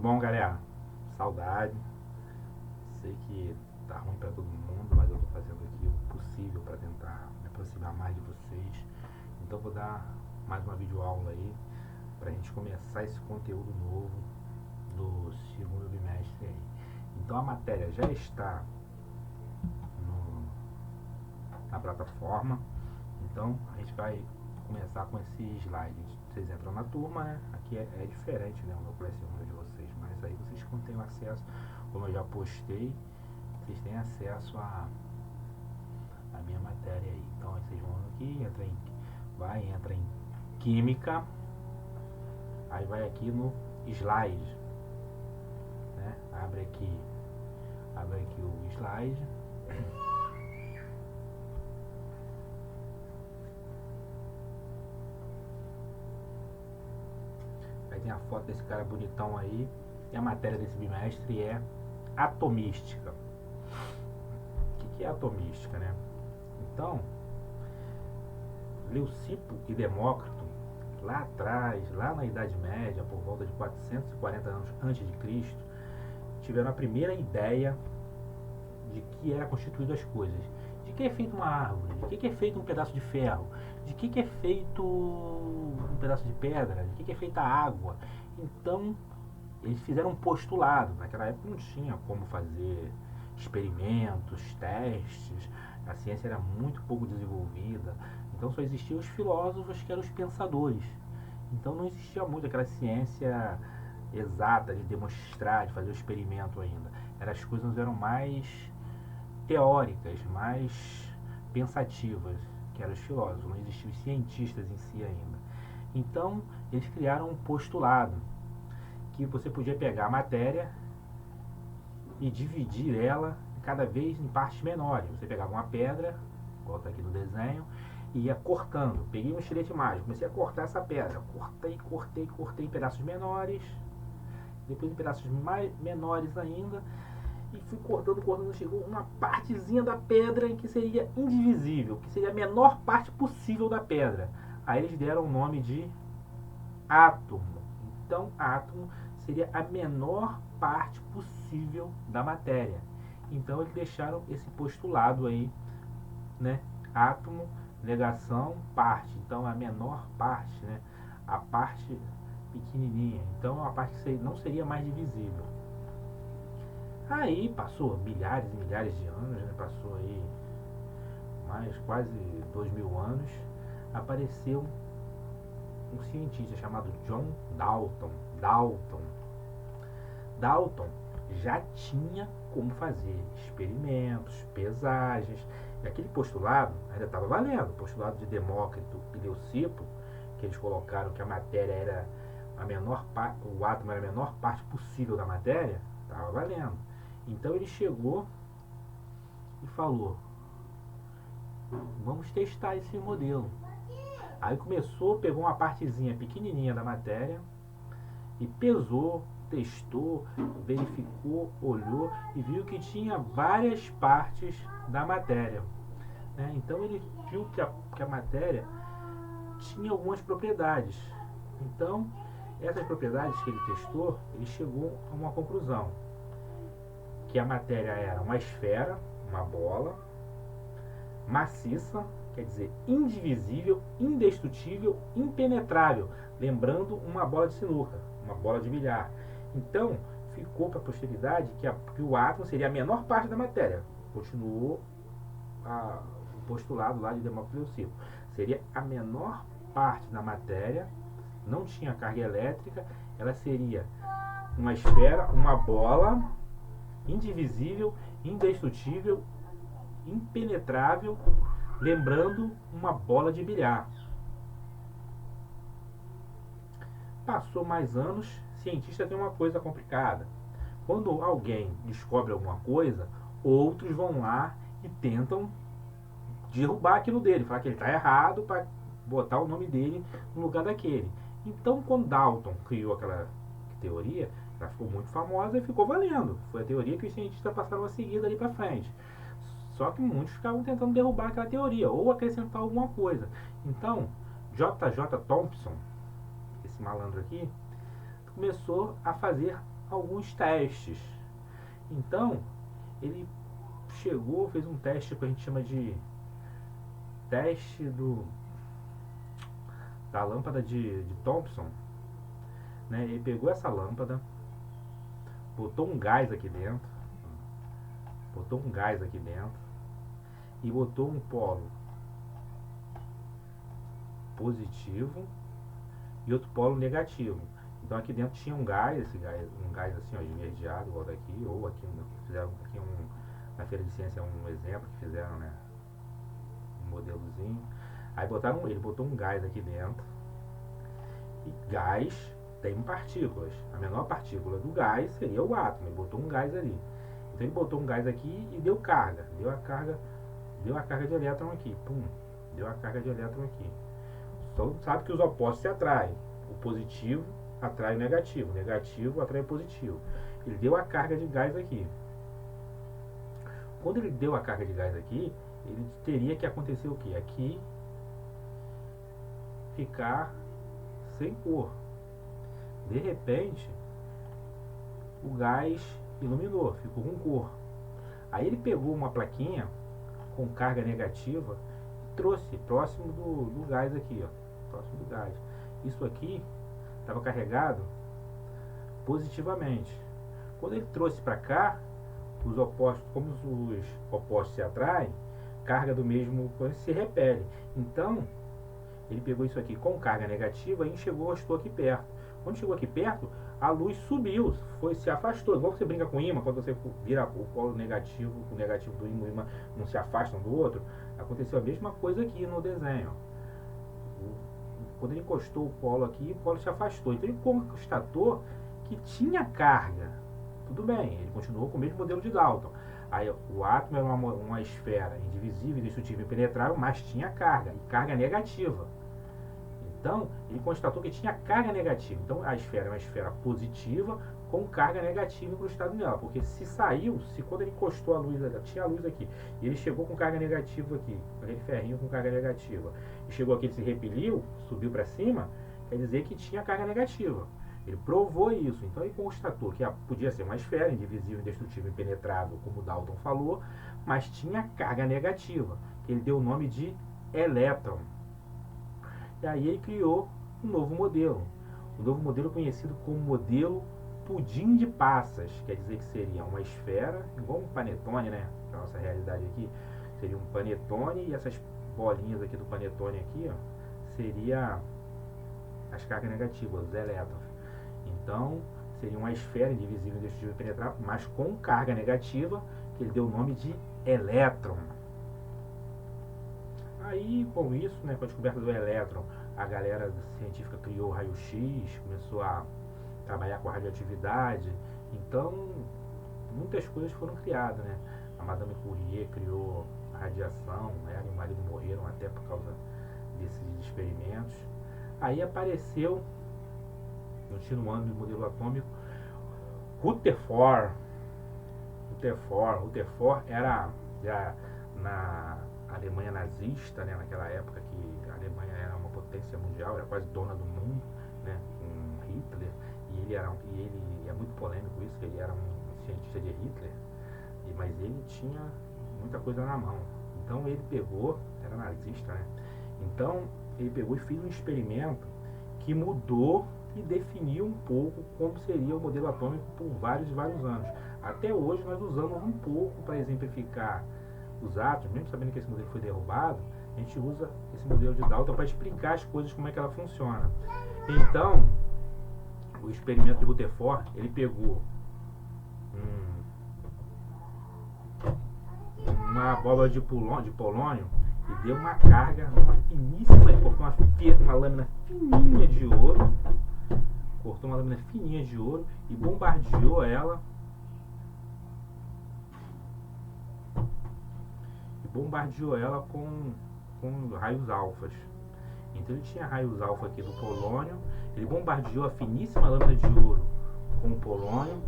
bom, galera? Saudade. Sei que tá ruim pra todo mundo, mas eu tô fazendo aqui o possível pra tentar me aproximar mais de vocês. Então vou dar mais uma videoaula aí pra gente começar esse conteúdo novo do segundo bimestre aí. Então a matéria já está na plataforma. Então a gente vai começar com esse slide. Vocês entram na turma, né? Aqui é diferente, né? O meu Classroom de vocês, mas aí vocês têm acesso, como eu já postei, vocês têm acesso a minha matéria aí. Então aí vocês vão aqui, entra em Química, aí vai aqui no slide, né? Abre aqui o slide. Aí tem a foto desse cara bonitão aí. E a matéria desse bimestre é atomística. O que é atomística, né? Então, Leucipo e Demócrito, lá atrás, lá na Idade Média, por volta de 440 anos antes de Cristo, tiveram a primeira ideia de que era constituído as coisas. De que é feito uma árvore? De que é feito um pedaço de ferro? De que é feito um pedaço de pedra? De que é feita a água? Então, eles fizeram um postulado. Naquela época não tinha como fazer experimentos, testes. A ciência era muito pouco desenvolvida. Então só existiam os filósofos, que eram os pensadores. Então não existia muito aquela ciência exata de demonstrar, de fazer o experimento ainda. As coisas eram mais teóricas, mais pensativas, que eram os filósofos. Não existiam os cientistas em si ainda. Então eles criaram um postulado que você podia pegar a matéria e dividir ela cada vez em partes menores. Você pegava uma pedra, igual está aqui no desenho, e ia cortando. Peguei um estilete mágico, comecei a cortar essa pedra. Cortei em pedaços menores, depois em pedaços mais menores ainda, e fui cortando, chegou uma partezinha da pedra que seria indivisível, que seria a menor parte possível da pedra. Aí eles deram o nome de átomo. Então, átomo seria a menor parte possível da matéria. Então, eles deixaram esse postulado aí, né? Átomo, negação, parte. Então, a menor parte, né? A parte pequenininha. Então, a parte que não seria mais divisível. Aí, passou milhares e milhares de anos, né? Passou aí mais quase 2000 anos. Apareceu um cientista chamado John Dalton. Dalton já tinha como fazer experimentos, pesagens, e aquele postulado ainda estava valendo. O postulado de Demócrito e Leucipo, que eles colocaram que a matéria era a menor parte, o átomo era a menor parte possível da matéria, estava valendo. Então ele chegou e falou: vamos testar esse modelo. Aí pegou uma partezinha pequenininha da matéria e pesou, testou, verificou, olhou e viu que tinha várias partes da matéria. Então ele viu que a matéria tinha algumas propriedades. Então, essas propriedades que ele testou, ele chegou a uma conclusão: que a matéria era uma esfera, uma bola, maciça, quer dizer, indivisível, indestrutível, impenetrável, lembrando uma bola de sinuca, uma bola de bilhar. Então, ficou para a posteridade que o átomo seria a menor parte da matéria. Continuou o postulado lá de Demócrito e Leucipo. Seria a menor parte da matéria, não tinha carga elétrica, ela seria uma esfera, uma bola, indivisível, indestrutível, impenetrável, lembrando uma bola de bilhar. Passou mais anos, cientista tem uma coisa complicada. Quando alguém descobre alguma coisa, outros vão lá e tentam derrubar aquilo dele, falar que ele está errado para botar o nome dele no lugar daquele. Então, quando Dalton criou aquela teoria, ela ficou muito famosa e ficou valendo. Foi a teoria que os cientistas passaram a seguir dali para frente. Só que muitos ficavam tentando derrubar aquela teoria ou acrescentar alguma coisa. Então, J.J. Thomson, esse malandro aqui, começou a fazer alguns testes. Então, ele chegou, fez um teste que a gente chama de teste da lâmpada de Thomson, né? Ele pegou essa lâmpada, botou um gás aqui dentro, e botou um polo positivo e outro polo negativo. Então aqui dentro tinha um gás assim, ó, esverdeado, igual daqui, ou aqui fizeram aqui na feira de ciência um exemplo que fizeram, né? Um modelozinho. Aí ele botou um gás aqui dentro. E gás tem partículas. A menor partícula do gás seria o átomo. Ele botou um gás ali. Então ele botou um gás aqui e deu carga. Deu a carga de elétron aqui. Pum. Deu a carga de elétron aqui. Então sabe que os opostos se atraem. O positivo atrai o negativo. O negativo atrai o positivo. Ele deu a carga de gás aqui. Quando ele deu a carga de gás aqui, ele teria que acontecer o quê? Aqui ficar sem cor. De repente, o gás iluminou, ficou com cor. Aí ele pegou uma plaquinha com carga negativa e trouxe próximo do gás aqui, ó, próximo do gás. Isso aqui estava carregado positivamente. Quando ele trouxe para cá, os opostos, como os opostos se atraem, carga do mesmo se repele. Então, ele pegou isso aqui com carga negativa e estou aqui perto. Quando chegou aqui perto, a luz subiu, se afastou. Igual você brinca com ímã, quando você vira o polo negativo, o negativo do ímã e o ímã não se afastam do outro. Aconteceu a mesma coisa aqui no desenho. Quando ele encostou o polo aqui, o polo se afastou. Então ele constatou que tinha carga. Tudo bem, ele continuou com o mesmo modelo de Dalton. Aí o átomo era uma esfera indivisível, indestrutível e impenetrável, mas tinha carga, e carga negativa. Então, ele constatou que tinha carga negativa. Então, a esfera é uma esfera positiva com carga negativa incrustada nela. Porque se quando ele encostou a luz, tinha a luz aqui, e ele chegou com carga negativa aqui, aquele ferrinho com carga negativa, e chegou aqui, ele se repeliu, subiu para cima, quer dizer que tinha carga negativa. Ele provou isso. Então, ele constatou que podia ser uma esfera indivisível, indestrutível, impenetrável, como o Dalton falou, mas tinha carga negativa, que ele deu o nome de elétron. E aí ele criou um novo modelo. Um novo modelo conhecido como modelo pudim de passas. Quer dizer que seria uma esfera, igual um panetone, né? A nossa realidade aqui seria um panetone, e essas bolinhas aqui do panetone aqui, ó, seria as cargas negativas, os elétrons. Então, seria uma esfera indivisível, indestrutível e penetrável, mas com carga negativa, que ele deu o nome de elétron. Aí, com isso, né, com a descoberta do elétron, a galera científica criou o raio-x, começou a trabalhar com a radioatividade. Então, muitas coisas foram criadas, né? A Madame Curie criou a radiação, ela e o marido morreram até por causa desses experimentos. Aí apareceu, continuando o modelo atômico, Rutherford. Rutherford era já na Alemanha nazista, né, naquela época que a Alemanha era uma potência mundial, era quase dona do mundo, né, com Hitler, e ele é muito polêmico isso, que ele era um cientista de Hitler, mas ele tinha muita coisa na mão. Então ele pegou, era nazista, né? Então ele pegou e fez um experimento que mudou e definiu um pouco como seria o modelo atômico por vários anos. Até hoje nós usamos um pouco para exemplificar os átomos, mesmo sabendo que esse modelo foi derrubado, a gente usa esse modelo de Dalton para explicar as coisas, como é que ela funciona. Então, o experimento de Rutherford, ele pegou uma bola de polônio e deu uma carga, uma finíssima, ele cortou uma lâmina fininha de ouro, e bombardeou ela com raios alfas. Então ele tinha raios alfa aqui do polônio, ele bombardeou a finíssima lâmina de ouro com o polônio.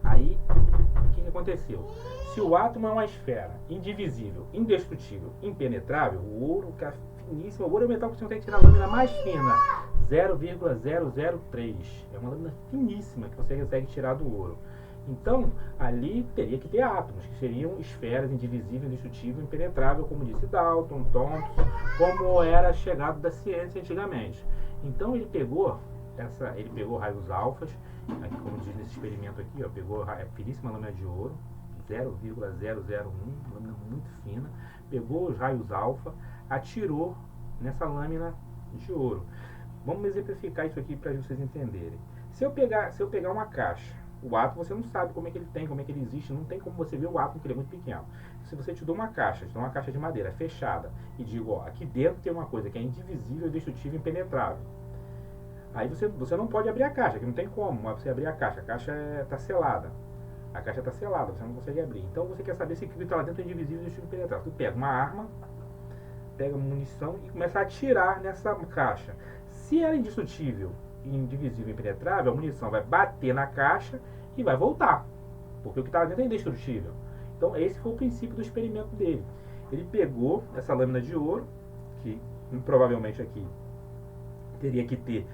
Aí, o que aconteceu? Se o átomo é uma esfera indivisível, indestrutível, impenetrável, o ouro, que é a finíssima. O ouro é o metal que você consegue tirar a lâmina mais fina, 0,003. É uma lâmina finíssima que você consegue tirar do ouro. Então, ali teria que ter átomos, que seriam esferas indivisíveis, indestrutíveis, impenetrável, como disse Dalton, Thomson, como era chegado da ciência antigamente. Então ele pegou raios alfas, aqui, como diz nesse experimento aqui, ó, pegou a finíssima lâmina de ouro, 0,001, lâmina muito fina, pegou os raios alfa, atirou nessa lâmina de ouro. Vamos exemplificar isso aqui para vocês entenderem. Se eu pegar uma caixa, o átomo você não sabe como é que ele tem, como é que ele existe, não tem como você ver o átomo, porque ele é muito pequeno. Se você te dá uma caixa de madeira fechada e digo, ó, aqui dentro tem uma coisa que é indivisível, indestrutível, impenetrável. Aí você não pode abrir a caixa, que não tem como você abrir a caixa está selada. A caixa está selada, você não consegue abrir. Então você quer saber se o que está lá dentro é indivisível, indestrutível, impenetrável. Tu pega uma arma, pega munição e começa a atirar nessa caixa. Se ela é indestrutível, indivisível e impenetrável, a munição vai bater na caixa e vai voltar, porque o que está lá dentro é indestrutível. Então esse foi o princípio do experimento dele. Ele pegou essa lâmina de ouro, que provavelmente aqui teria que ter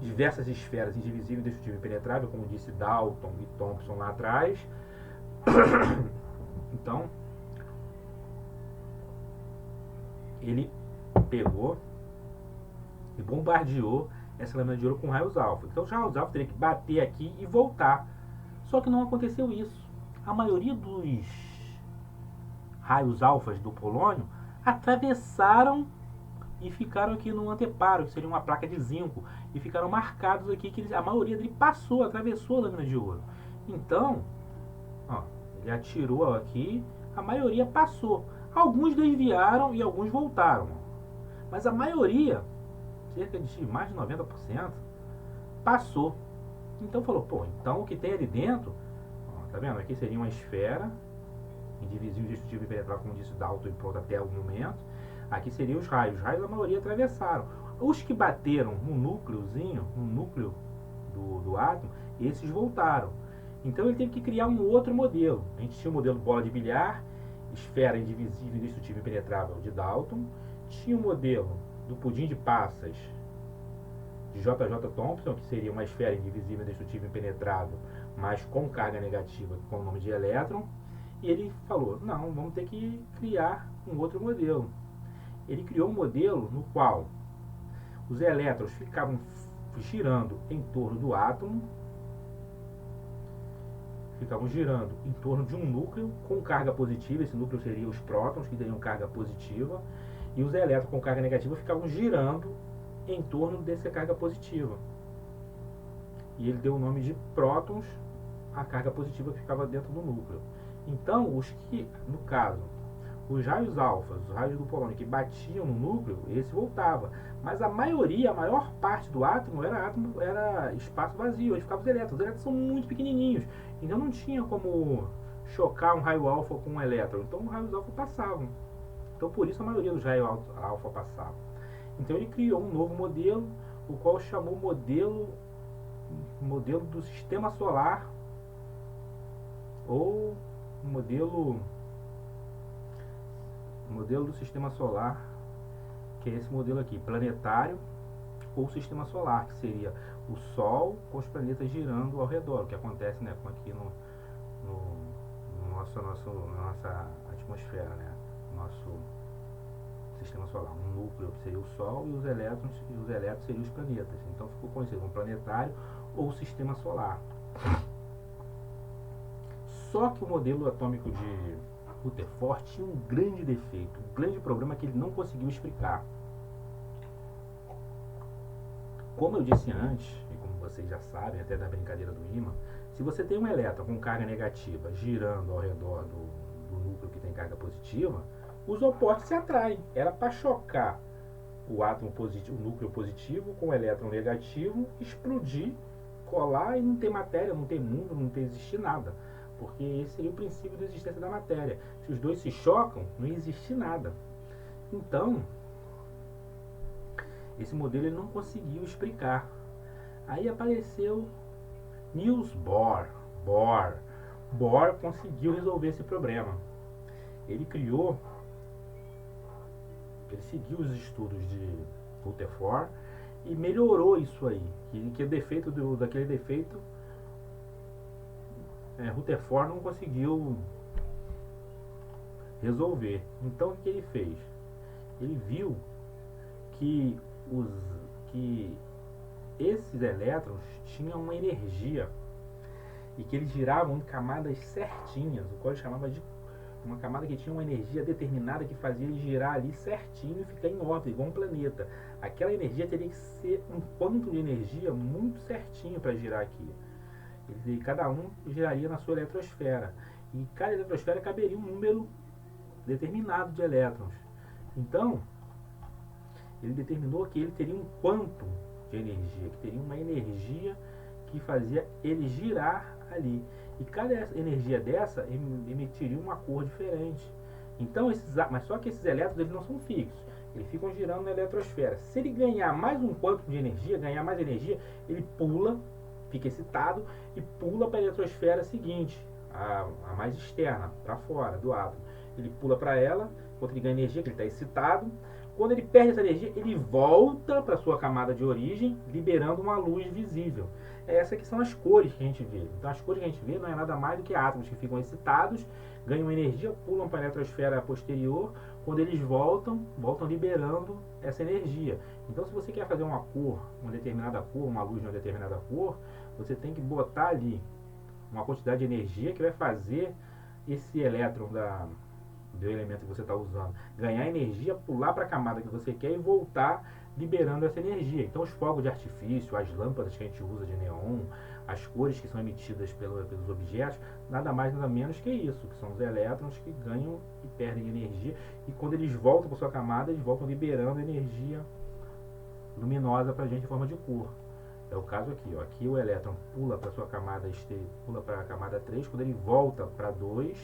diversas esferas indivisível, indestrutível e impenetrável, como disse Dalton e Thomson lá atrás. Então ele pegou e bombardeou essa lâmina de ouro com raios alfa. Então os raios alfa teriam que bater aqui e voltar. Só que não aconteceu isso. A maioria dos raios alfas do polônio atravessaram e ficaram aqui no anteparo, que seria uma placa de zinco, e ficaram marcados aqui, que a maioria dele passou, atravessou a lâmina de ouro. Então, ó, ele atirou aqui, a maioria passou. Alguns desviaram e alguns voltaram. Mas a maioria, cerca de mais de 90%, passou. Então falou, pô, então o que tem ali dentro, ó, tá vendo? Aqui seria uma esfera, indivisível, indestrutível e impenetrável, como disse Dalton e pronto até o momento. Aqui seriam os raios. Os raios a maioria atravessaram. Os que bateram no núcleozinho, no núcleo do átomo, esses voltaram. Então ele teve que criar um outro modelo. A gente tinha o modelo bola de bilhar, esfera indivisível, indestrutível e impenetrável de Dalton. Tinha o modelo do pudim de passas de J.J. Thomson, que seria uma esfera indivisível, indestrutível e impenetrável, mas com carga negativa, com o nome de elétron. E ele falou, não, vamos ter que criar um outro modelo. Ele criou um modelo no qual os elétrons ficavam girando em torno do átomo, ficavam girando em torno de um núcleo com carga positiva. Esse núcleo seria os prótons, que teriam carga positiva, e os elétrons com carga negativa ficavam girando em torno dessa carga positiva. E ele deu o nome de prótons à carga positiva que ficava dentro do núcleo. Então, os que, no caso, os raios alfas, os raios do polônio que batiam no núcleo, esse voltava. Mas a maior parte do átomo era espaço vazio, onde ficavam os elétrons. Os elétrons são muito pequenininhos, então não tinha como chocar um raio alfa com um elétron. Então os raios alfa passavam. Então por isso a maioria dos raios alfa passavam. Então ele criou um novo modelo, o qual chamou modelo do sistema solar, ou modelo do sistema solar, que é esse modelo aqui, planetário ou sistema solar, que seria o Sol com os planetas girando ao redor, o que acontece, né, aqui na nossa atmosfera, né, nosso sistema solar. Um núcleo seria o Sol e os elétrons seriam os planetas. Então ficou conhecido como planetário ou sistema solar. Só que o modelo atômico de Rutherford tinha um grande defeito, um grande problema que ele não conseguiu explicar. Como eu disse antes, e como vocês já sabem, até da brincadeira do ímã, se você tem um elétron com carga negativa girando ao redor do núcleo que tem carga positiva, os opostos se atraem. Era para chocar o átomo positivo, o núcleo positivo com o elétron negativo, explodir, colar e não ter matéria, não ter mundo, não ter existir nada. Porque esse seria o princípio da existência da matéria. Se os dois se chocam, não existe nada. Então, esse modelo ele não conseguiu explicar. Aí apareceu Niels Bohr. Bohr conseguiu resolver esse problema. Ele criou Ele seguiu os estudos de Rutherford e melhorou isso aí. Que o defeito daquele defeito, Rutherford não conseguiu resolver. Então o que ele fez? Ele viu que esses elétrons tinham uma energia e que eles giravam em camadas certinhas, o qual ele chamava de uma camada que tinha uma energia determinada que fazia ele girar ali certinho e ficar em órbita, igual um planeta. Aquela energia teria que ser um quanto de energia muito certinho para girar aqui. E cada um giraria na sua eletrosfera. E cada eletrosfera caberia um número determinado de elétrons. Então, ele determinou que ele teria um quantum de energia, que teria uma energia que fazia ele girar ali. E cada energia dessa emitiria uma cor diferente. Então, mas só que esses elétrons eles não são fixos. Eles ficam girando na eletrosfera. Se ele ganhar mais um quantum de energia, ganhar mais energia, ele pula, fica excitado e pula para a eletrosfera seguinte, a mais externa, para fora do átomo. Ele pula para ela, enquanto ele ganha energia, que ele está excitado. Quando ele perde essa energia, ele volta para sua camada de origem, liberando uma luz visível. Essas que são as cores que a gente vê. Então as cores que a gente vê não é nada mais do que átomos que ficam excitados, ganham energia, pulam para a eletrosfera posterior. Quando eles voltam liberando essa energia. Então se você quer fazer uma cor, uma determinada cor, uma luz de uma determinada cor, você tem que botar ali uma quantidade de energia que vai fazer esse elétron do elemento que você está usando ganhar energia, pular para a camada que você quer e voltar liberando essa energia. Então os fogos de artifício, as lâmpadas que a gente usa de neon, as cores que são emitidas pelos objetos, nada mais nada menos que isso, que são os elétrons que ganham e perdem energia, e quando eles voltam para sua camada, eles voltam liberando energia luminosa para a gente em forma de cor. É o caso aqui, ó. Aqui o elétron pula para sua camada, pula para a camada 3, quando ele volta para 2,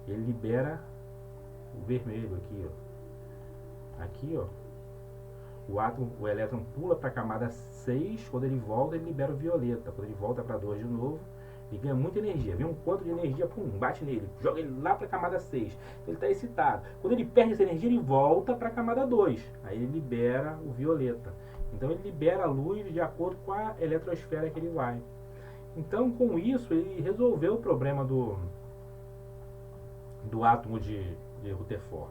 ele libera o vermelho aqui, ó. Aqui, ó, o elétron pula para a camada 6, quando ele volta, ele libera o violeta. Quando ele volta para 2 de novo, ele ganha muita energia. Vem um quanto de energia, pum, bate nele, joga ele lá para a camada 6. Então ele está excitado. Quando ele perde essa energia, ele volta para a camada 2. Aí ele libera o violeta. Então ele libera a luz de acordo com a eletrosfera que ele vai. Então com isso ele resolveu o problema do átomo de Rutherford.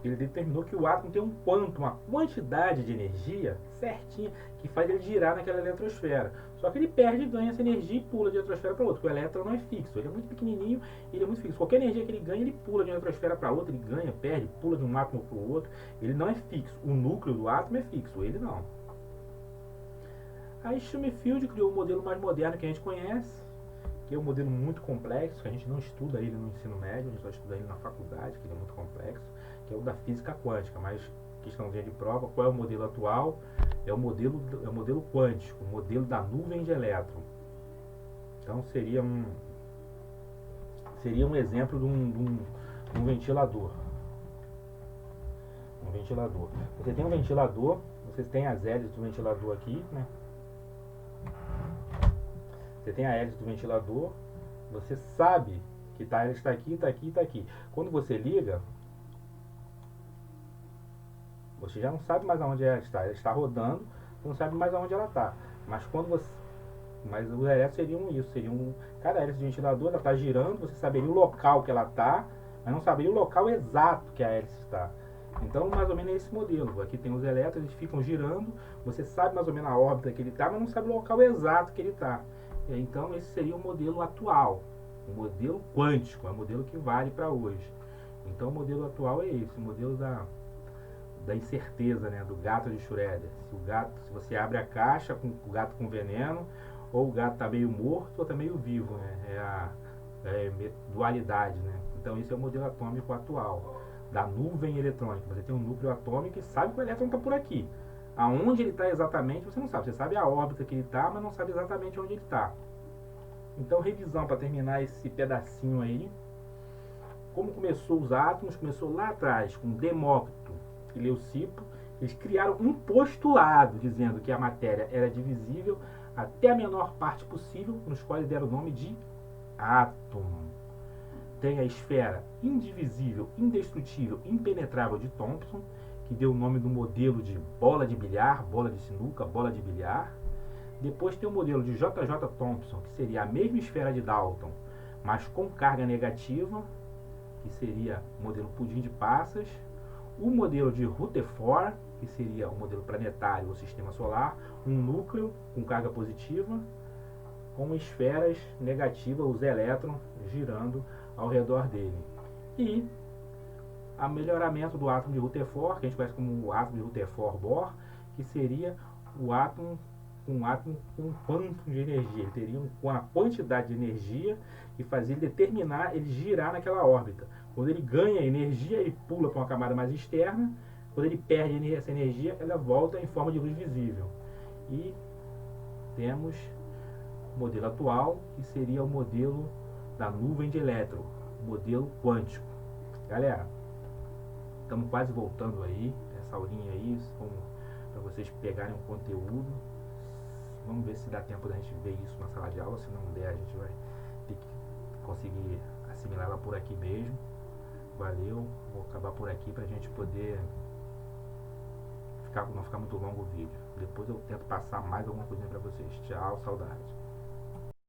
Ele determinou que o átomo tem um quantum, uma quantidade de energia certinha que faz ele girar naquela eletrosfera. Só que ele perde e ganha essa energia e pula de uma eletrosfera para outra, porque o elétron não é fixo, ele é muito pequenininho, ele é muito fixo. Qualquer energia que ele ganha, ele pula de uma eletrosfera para outra, ele ganha, perde, pula de um átomo para o outro. Ele não é fixo. O núcleo do átomo é fixo, ele não. Aí Schoenfield criou o modelo mais moderno que a gente conhece, que é um modelo muito complexo, que a gente não estuda ele no ensino médio, a gente só estuda ele na faculdade, que ele é muito complexo, que é o da física quântica. Mas questãozinha de prova, qual é o modelo atual? É o modelo quântico, o modelo da nuvem de elétron. Então seria um exemplo de um ventilador. Um ventilador. Você tem um ventilador, vocês têm as hélices do ventilador aqui, né? Você tem a hélice do ventilador, você sabe que a hélice está aqui, está aqui, está aqui. Quando você liga, você já não sabe mais aonde ela está. Ela está rodando, você não sabe mais aonde ela está. Mas mas os elétrons seriam isso, cada hélice de ventilador, ela está girando, você saberia o local que ela está, mas não saberia o local exato que a hélice está. Então, mais ou menos é esse modelo. Aqui tem os elétrons, eles ficam girando, você sabe mais ou menos a órbita que ele está, mas não sabe o local exato que ele está. Então esse seria o modelo atual, o modelo quântico, é o modelo que vale para hoje. Então o modelo atual é esse, o modelo da incerteza, né, do gato de Schrödinger. Se você abre a caixa com o gato com veneno, ou o gato está meio morto ou está meio vivo, né? É a dualidade, né? Então esse é o modelo atômico atual, da nuvem eletrônica. Você tem um núcleo atômico e sabe que o elétron está por aqui. Aonde ele está exatamente, você não sabe. Você sabe a órbita que ele está, mas não sabe exatamente onde ele está. Então, revisão para terminar esse pedacinho aí. Como começou os átomos? Começou lá atrás, com Demócrito e Leucipo. Eles criaram um postulado, dizendo que a matéria era divisível até a menor parte possível, nos quais deram o nome de átomo. Tem a esfera indivisível, indestrutível, impenetrável de Thomson, que deu o nome do modelo de bola de bilhar, bola de sinuca, bola de bilhar. Depois tem o modelo de JJ Thomson, que seria a mesma esfera de Dalton, mas com carga negativa, que seria o modelo pudim de passas. O modelo de Rutherford, que seria o modelo planetário ou sistema solar, um núcleo com carga positiva, com esferas negativas, os elétrons girando ao redor dele. E o melhoramento do átomo de Rutherford, que a gente conhece como o átomo de Rutherford-Bohr, que seria o átomo com um quantum de energia. Ele teria uma quantidade de energia que fazia ele determinar ele girar naquela órbita. Quando ele ganha energia, ele pula para uma camada mais externa. Quando ele perde essa energia, ela volta em forma de luz visível. E temos o modelo atual, que seria o modelo da nuvem de elétron, o modelo quântico. Galera, estamos quase voltando aí, essa aulinha aí, para vocês pegarem um conteúdo. Vamos ver se dá tempo da gente ver isso na sala de aula. Se não der, a gente vai ter que conseguir assimilar ela por aqui mesmo. Valeu, vou acabar por aqui pra gente poder não ficar muito longo o vídeo. Depois eu tento passar mais alguma coisinha pra vocês. Tchau, saudade.